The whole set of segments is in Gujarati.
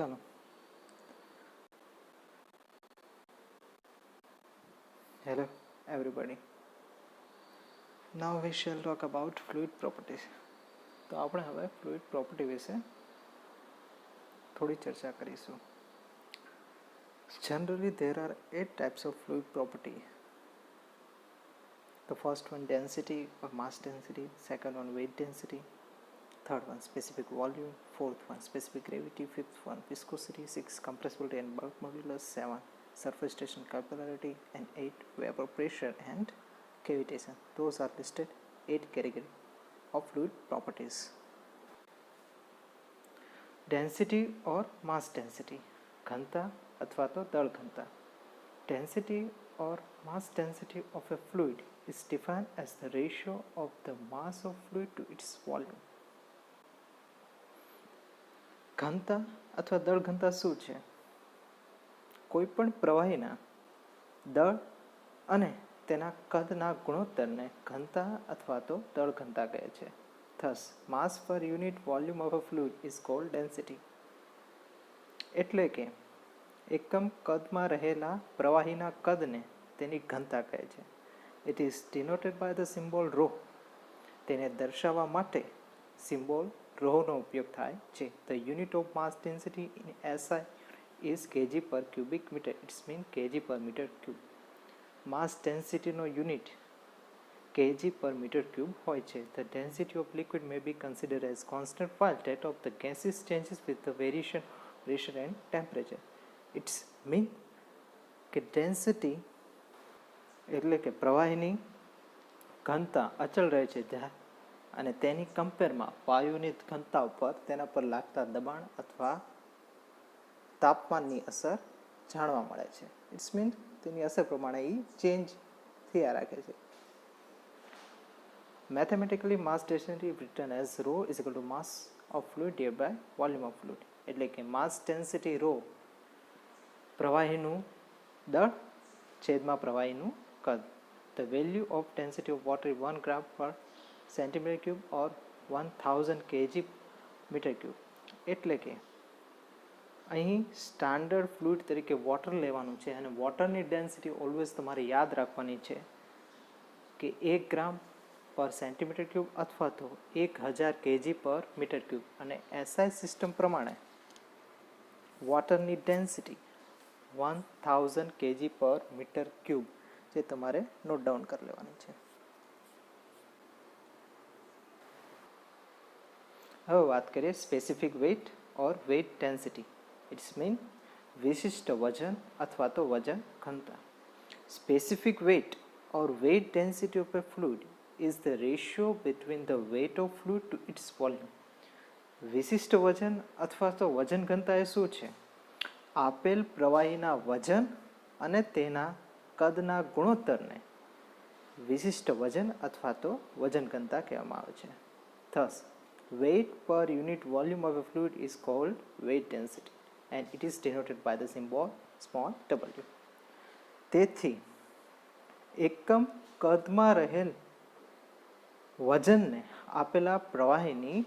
ચાલો hello everybody, now we shall talk about fluid properties. તો આપણે હવે fluid property વિશે થોડી ચર્ચા કરીશું. Generally there are 8 types of fluid property. The first one density or mass density, second one weight density, third one specific volume, fourth one specific gravity, fifth one viscosity, 6 compressibility and bulk modulus, 7 surface tension capillarity, and 8 vapor pressure and cavitation. Those are listed 8 categories of fluid properties. Density or mass density, घनता अथवा तो दल घनता. Density or mass density of a fluid is defined as the ratio of the mass of fluid to its volume. ઘનતા અથવા દળ ઘનતા શું છે? કોઈપણ પ્રવાહીના દળ અને તેના કદના ગુણોત્તરને ઘનતા અથવા તો દળ ઘનતા કહે છે. Thus, mass per unit volume of a fluid is called density. એટલે કે એકમ કદમાં રહેલા પ્રવાહીના કદને તેની ઘનતા કહે છે. It is denoted by the symbol rho. તેને દર્શાવવા માટે સિમ્બોલ rho નો ઉપયોગ થાય છે. The unit of mass density in SI is kg per cubic meter. It's mean kg per meter cube. Mass density no unit kg per meter cube હોય છે. The density of liquid may be considered as constant while that of the gases changes with the variation pressure and temperature. It's mean કે density એટલે કે પ્રવાહીની ઘનતા અચળ રહે છે અને તેની કમ્પેરમાં વાયુની ઘનતા ઉપર તેના પર લાગતા દબાણ અથવા તાપમાનની અસર જાણવા મળે છે. ઇટ્સ મીન તેની અસર પ્રમાણે એ ચેન્જ થયા રાખે છે. Mathematically mass density return as rho is equal to mass of fluid divided by volume of fluid. એટલે કે માસ ડેન્સિટી rho પ્રવાહીનું દળ છેદમાં પ્રવાહીનું કદ. The value of density of water is 1 gram per centimeter cube or 1000 kg meter cube. એટલે કે અહીં સ્ટાન્ડર્ડ ફ્લુઇડ તરીકે વોટર લેવાનું છે અને વોટરની ડેન્સિટી ઓલવેઝ તમારે યાદ રાખવાની છે કે 1 ગ્રામ પર સેન્ટીમીટર ક્યુબ અથવા તો 1000 kg પર મીટર ક્યુબ. અને એસઆઈ સિસ્ટમ પ્રમાણે વોટરની ડેન્સિટી 1000 kg પર મીટર ક્યુબ જે તમારે નોટ ડાઉન કરી લેવાની છે. હવે વાત કરીએ specific weight or weight density. It's mean વિશિષ્ટ વજન અથવા તો વજન ઘનતા. Specific weight or weight density of a fluid is the ratio between the weight of fluid to its volume. વિશિષ્ટ વજન અથવા તો વજન ઘનતા એ શું છે? આપેલ પ્રવાહીના વજન અને તેના કદના ગુણોત્તરને વિશિષ્ટ વજન અથવા તો વજન ઘનતા કહેવામાં આવે છે. Thus, weight per unit volume of a fluid is called weight density and it is denoted by the symbol small w. તેથી એકમ કદમાં રહેલ વજનને આપેલા પ્રવાહીની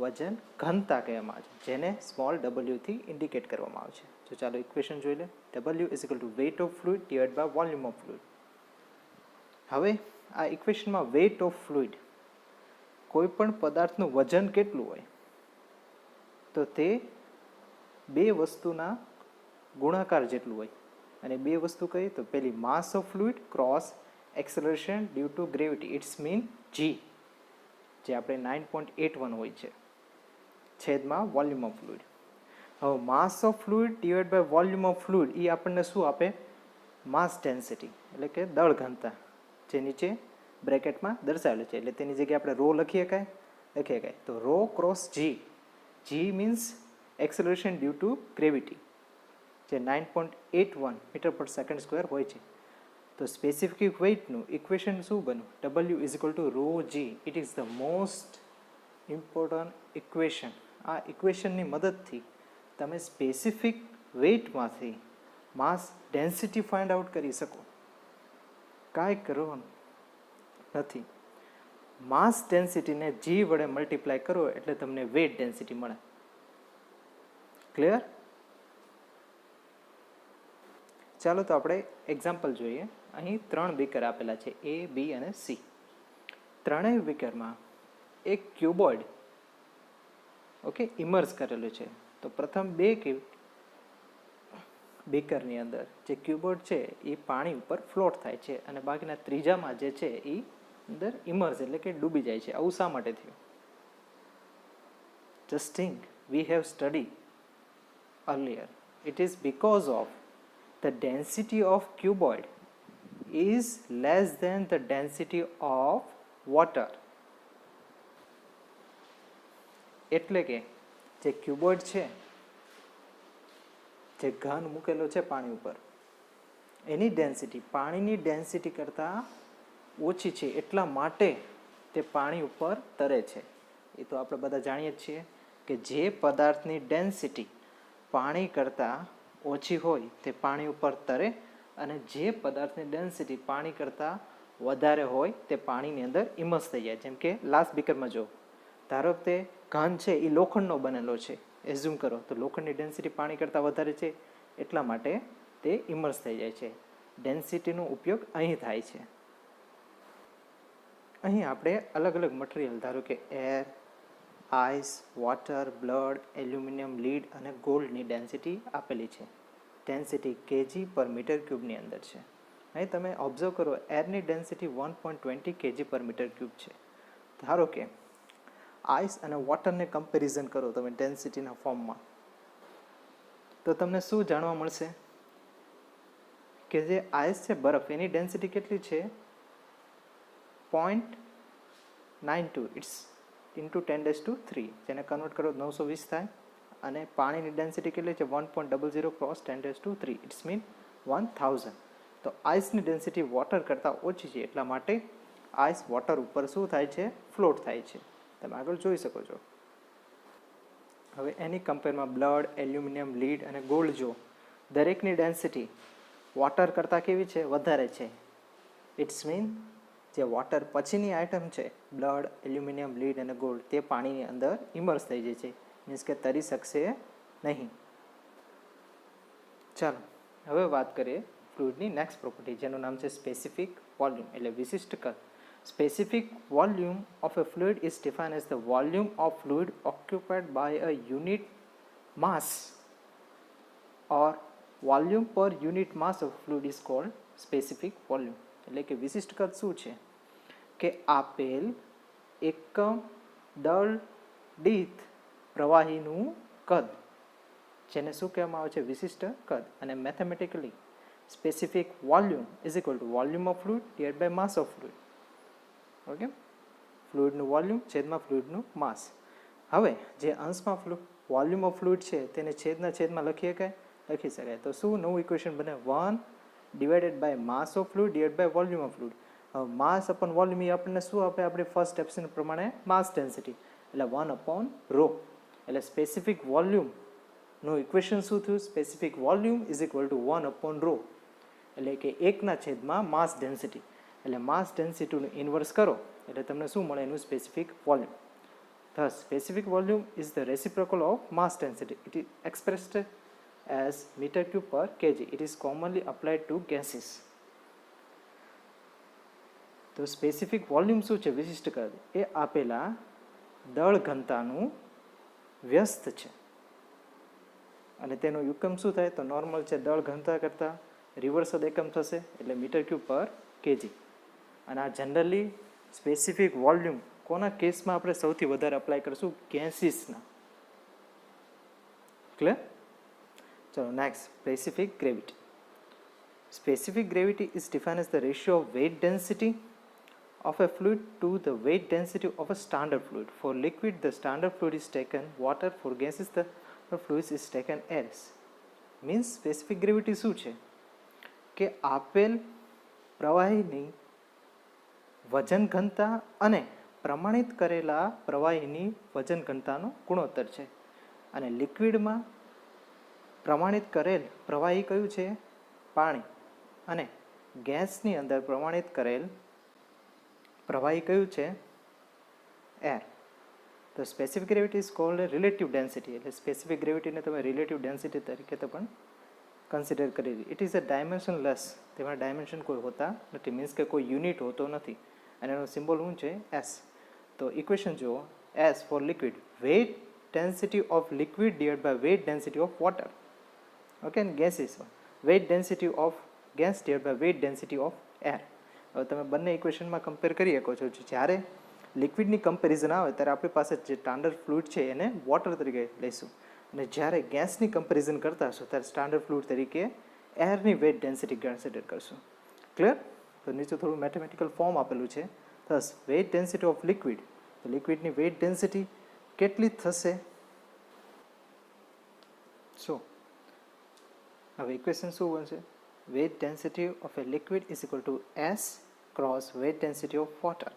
વજન ઘનતા કહેવામાં આવે છે જેને સ્મોલ w થી ઇન્ડિકેટ કરવામાં આવે છે. તો ચાલો ઇક્વેશન જોઈ લે. w is equal to weight of fluid divided by volume of fluid. હવે આ ઇક્વેશનમાં weight of fluid કોઈ પણ પદાર્થનું વજન કેટલું હોય તો તે બે વસ્તુના ગુણાકાર જેટલું હોય. અને બે વસ્તુ કઈ તો પેલી mass of fluid cross acceleration due to gravity. It's mean g જે આપણે 9.81 હોય છે છેદમાં વોલ્યુમ ઓફ ફ્લુઇડ. હવે mass of fluid divide by volume of fluid એ આપણને શું આપે? માસ ડેન્સિટી એટલે કે દળ ઘનતા જે નીચે બ્રેકેટમાં દર્શાવેલું છે. એટલે તેની જગ્યાએ આપણે રો લખી શકાય. તો rho cross g. G means acceleration due to gravity જે 9.81 મીટર પર સેકન્ડ સ્ક્વેર હોય છે. તો સ્પેસિફિક વેઇટનું ઇક્વેશન શું બન્યું? w is equal to rho g. It is the most important equation. આ ઇક્વેશનની મદદથી તમે સ્પેસિફિક વેઇટમાંથી માસ ડેન્સિટી ફાઇન્ડ આઉટ કરી શકો. કાંઈ કરવાનું નથી. માસ ડેન્સિટીને જી વડે મલ્ટીપ્લાય કરો એટલે તમને વેઇટ ડેન્સિટી મળે. ક્લિયર? ચાલો તો આપણે એક્ઝામ્પલ જોઈએ. અહીં 3 બીકર આપેલા છે, A, B અને C. ત્રણેય બીકરમાં એક ક્યુબોઇડ ઓકે ઇમર્સ કરેલું છે. તો પ્રથમ 2 બીકરની અંદર જે ક્યુબોઇડ છે એ પાણી ઉપર ફ્લોટ થાય છે અને બાકીના ત્રીજામાં જે છે એ અંદર ઇમર્સ એટલે કે ડૂબી જાય છે. આવું શા માટે થયું? Just think, we have studied earlier. It is because of the density of cuboid is less than the density of water. એટલે કે જે ક્યુબોઇડ છે, જે ઘન મૂકેલો છે પાણી ઉપર, એની ડેન્સિટી પાણીની ડેન્સિટી કરતાં ઓછી છે, એટલા માટે તે પાણી ઉપર તરે છે. એ તો આપણે બધા જાણીએ જ છીએ કે જે પદાર્થની ડેન્સિટી પાણી કરતાં ઓછી હોય તે પાણી ઉપર તરે અને જે પદાર્થની ડેન્સિટી પાણી કરતાં વધારે હોય તે પાણીની અંદર ઇમર્સ થઈ જાય. જેમ કે લાસ્ટ બીકરમાં જો ધારો કે ઘન છે એ લોખંડનો બનેલો છે, એઝ્યુમ કરો તો લોખંડની ડેન્સિટી પાણી કરતાં વધારે છે એટલા માટે તે ઇમર્સ થઈ જાય છે. ડેન્સિટીનો ઉપયોગ અહીં થાય છે. અહીં આપણે અલગ અલગ મટીરિયલ ધારો કે air, ice, water, blood, aluminium, lead અને ગોલ્ડની ડેન્સિટી આપેલી છે. ડેન્સિટી kg પર મીટર ક્યુબની અંદર છે. અહીં તમે ઓબ્ઝર્વ કરો એરની ડેન્સિટી 1.20 kg પર મીટર ક્યુબ છે. ધારો કે આઈસ અને વોટરને કમ્પેરિઝન કરો તમે ડેન્સિટીના ફોર્મમાં, તો તમને શું જાણવા મળશે કે જે આઈસ છે બરફ, એની ડેન્સિટી કેટલી છે? 0.92 ઇટ્સ ઇન્ટુ 10⁻³ જેને કન્વર્ટ કરો 920 થાય. અને પાણીની ડેન્સિટી કેટલી છે? 1.00 ક્રોસ 10⁻³ ઇટ્સ મીન 1000. તો આઈસની ડેન્સિટી વોટર કરતાં ઓછી છે એટલા માટે આઈસ વોટર ઉપર શું થાય છે? ફ્લોટ થાય છે. તમે આગળ જોઈ શકો છો. હવે એની કમ્પેરમાં બ્લડ, એલ્યુમિનિયમ, લીડ અને ગોલ્ડ જો દરેકની ડેન્સિટી વોટર કરતાં કેવી છે? વધારે છે. ઇટ્સ મીન જે વોટર પછીની આઇટમ છે બ્લડ, એલ્યુમિનિયમ, લીડ અને ગોલ્ડ તે પાણીની અંદર ઇમર્સ થઈ જાય છે, મીન્સ કે તરી શકશે નહીં. ચાલો હવે વાત કરીએ ફ્લુઇડની નેક્સ્ટ પ્રોપર્ટી જેનું નામ છે સ્પેસિફિક વોલ્યુમ એટલે વિશિષ્ટ કદ. Specific volume of a fluid is defined as the volume of fluid occupied by a unit mass or volume per unit mass of fluid is called specific volume. એટલે કે વિશિષ્ટ કદ શું છે? કે આપેલ એકમ દળ દીઠ પ્રવાહીનું કદ, જેને શું કહેવામાં આવે છે? વિશિષ્ટ કદ. અને mathematically specific volume is equal to volume of fluid divide by mass of fluid. Okay, ફ્લુઇડનું વોલ્યુમ છેદમાં ફ્લુઇડનું માસ. હવે જે અંશમાં વોલ્યુમ ઓફ ફ્લુઇડ છે તેને છેદમાં લખી શકાય. તો શું નવું ઇક્વેશન બને? 1 divided by mass of fluid divide by volume of fluid. હવે માસ અપોન વોલ્યુમ એ આપણને શું આપે? આપણી ફર્સ્ટ સ્ટેપ્સની પ્રમાણે માસ ડેન્સિટી એટલે 1/ρ. એટલે સ્પેસિફિક વોલ્યુમનું ઇક્વેશન શું થયું? Specific volume is equal to 1/ρ એટલે કે 1/માં માસ ડેન્સિટી. એટલે માસ ડેન્સિટીનું ઇન્વર્સ કરો એટલે તમને શું મળે? એનું specific volume. Thus, specific volume is the reciprocal of mass density. It is expressed as meter cube per kg. It is commonly applied to gases. તો સ્પેસિફિક વોલ્યુમ શું છે? વિશિષ્ટ કદ એ આપેલા દળ ઘનતાનું વ્યસ્ત છે અને તેનો યુકમ શું થાય? તો નોર્મલ છે દળ ઘનતા કરતાં રિવર્સ જ એકમ થશે એટલે મીટર ક્યુબ પર કેજી. અને આ જનરલી સ્પેસિફિક વોલ્યુમ કોના કેસમાં આપણે સૌથી વધારે અપ્લાય કરીશું? ગેસીસના. ક્લિયર? ચલો next, specific gravity. Specific gravity is defined as the ratio of weight density of a fluid to the weight density of a standard fluid. For liquid, the standard fluid is taken water. For gases, the fluid is taken air. Means specific gravity શું છે? કે આપેલ પ્રવાહીની વજન ઘનતા અને પ્રમાણિત કરેલા પ્રવાહીની વજન ઘનતાનો ગુણોત્તર છે. અને લિક્વિડમાં પ્રમાણિત કરેલ પ્રવાહી કયું છે? પાણી. અને ગેસની અંદર પ્રમાણિત કરેલ પ્રવાહી કયું છે? એર. તો specific gravity is called relative density. એટલે સ્પેસિફિક ગ્રેવિટીને તમે રિલેટિવ ડેન્સિટી તરીકે તો પણ કન્સિડર કરેલી. ઇટ ઇઝ અ ડાયમેન્શનલેસ, તેમાં ડાયમેન્શન કોઈ હોતા નથી, મીન્સ કે કોઈ યુનિટ હોતો નથી, અને એનો સિમ્બોલ શું છે? એસ. તો ઇક્વેશન જુઓ, S for liquid, weight density of liquid divide by weight density of water. Okay, and ગેસીસમાં weight density of gas divide by weight density of air. હવે તમે બંને ઇક્વેશનમાં કમ્પેર કરી શકો છો. જ્યારે લિક્વિડની કમ્પેરિઝન આવે ત્યારે આપણી પાસે જે સ્ટાન્ડર્ડ ફ્લુઇડ છે એને વોટર તરીકે લઈશું, અને જ્યારે ગેસની કમ્પેરિઝન કરતા હશો ત્યારે સ્ટાન્ડર્ડ ફ્લુઇડ તરીકે એરની વેટ ડેન્સિટી કન્સિડર કરશું. ક્લિયર? તો નીચે થોડું મેથેમેટિકલ ફોર્મ આપેલું છે. Thus weight density of liquid, તો લિક્વિડની વેટ ડેન્સિટી કેટલી થશે? સો હવે ઇક્વેશન શું બનશે? Weight density of a liquid is equal to S cross weight density of water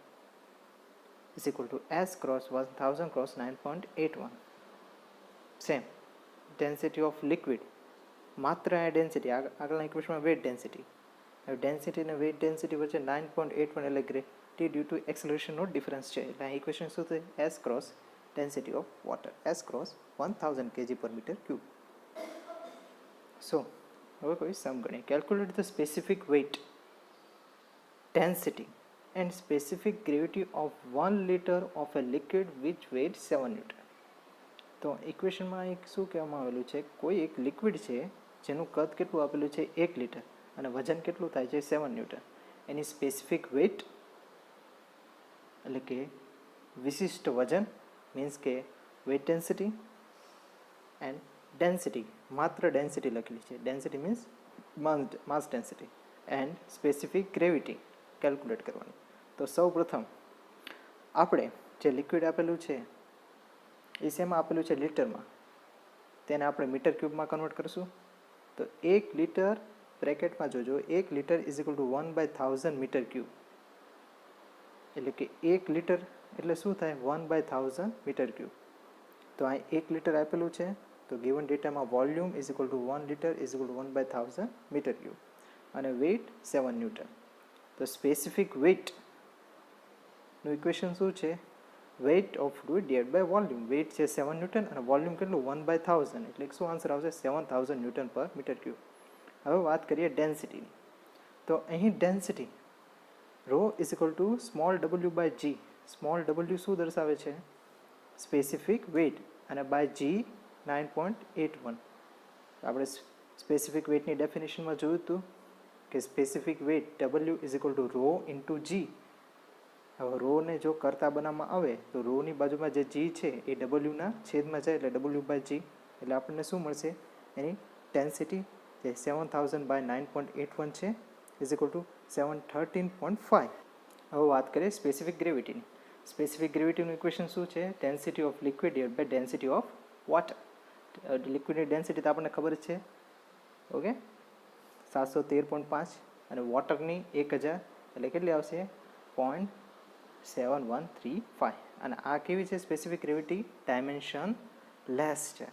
is equal to S cross 1000 cross 9.81. Same density of liquid, માત્ર આ ડેન્સિટી, આગળના ઇક્વેશનમાં વેટ ડેન્સિટી, હવે ડેન્સિટી અને વેટ ડેન્સિટી વચ્ચે 9.81 એટલે ગ્રેવિટી ડ્યુ ટુ એક્સેલરેશનનો ડિફરન્સ છે. એટલે આ ઇક્વેશન શું થશે? S cross density of water, S cross 1000 kg/m³. So હવે કોઈ સમ ગણીએ. Calculate the specific weight density and specific gravity of 1 liter of a liquid which weighs 7 Newton. તો ઇક્વેશનમાં એક શું કહેવામાં આવેલું છે? કોઈ એક લિક્વિડ છે જેનું કદ કેટલું આપેલું છે? 1 લિટર, અને વજન કેટલું થાય છે? 7 ન્યૂટન. એની સ્પેસિફિક વેટ એટલે કે વિશિષ્ટ વજન, મીન્સ કે વેટ ડેન્સિટી, એન્ડ ડેન્સિટી, માત્ર ડેન્સિટી લખેલી છે, density means mass density, and specific gravity calculate કરવાની. તો સૌ પ્રથમ આપણે જે લિક્વિડ આપેલું છે એ શેમાં આપેલું છે? લિટરમાં. તેને આપણે મીટર ક્યુબમાં કન્વર્ટ કરીશું. તો 1 લિટર બ્રેકેટમાં જોજો, 1 litre is equal to 1/1000 metre cube. એટલે કે 1 લિટર એટલે શું થાય? 1/1000 મીટર ક્યુબ. તો આ 1 લિટર આપેલું છે, તો ગિવન ડેટામાં volume is equal to 1 litre is equal to 1/1000 metre cube, અને વેટ 7 ન્યૂટન. તો સ્પેસિફિક વેટનું ઇક્વેશન શું છે? Weight of fluid divide by volume. Weight છે 7 ન્યૂટન અને વોલ્યુમ કેટલું? 1/1000, એટલે શું આન્સર આવશે? 7000 ન્યૂટન પર મીટર ક્યુબ. હવે વાત કરીએ ડેન્સિટીની. તો અહીં density rho is equal to small w by G. Small w શું દર્શાવે છે? સ્પેસિફિક વેટ, અને બાય જી 9.81. આપણે સ્પેસિફિક વેટની ડેફિનેશનમાં જોયું હતું કે specific weight W is equal to rho into G. હવે રોને જો કરતા બનાવવામાં આવે તો રોની બાજુમાં જે જી છે એ ડબલ્યુના છેદમાં જાય એટલે W બાય જી, એટલે આપણને શું મળશે? એની ડેન્સિટી જે 7000 બાય 9.81 છે ઇઝ ઇક્વલ ટુ 713.5. હવે વાત કરીએ સ્પેસિફિક ગ્રેવિટીની. સ્પેસિફિક ગ્રેવિટીનું ઇક્વેશન શું છે? Density of liquid divide by density of water. લિક્વિડની ડેન્સિટી તો આપણને ખબર જ છે, ઓકે, 713.5, અને વોટરની 1000 એટલે કેટલી આવશે? 0.7135. અને આ કેવી છે સ્પેસિફિક ગ્રેવિટી? ડાયમેન્શન લેસ છે.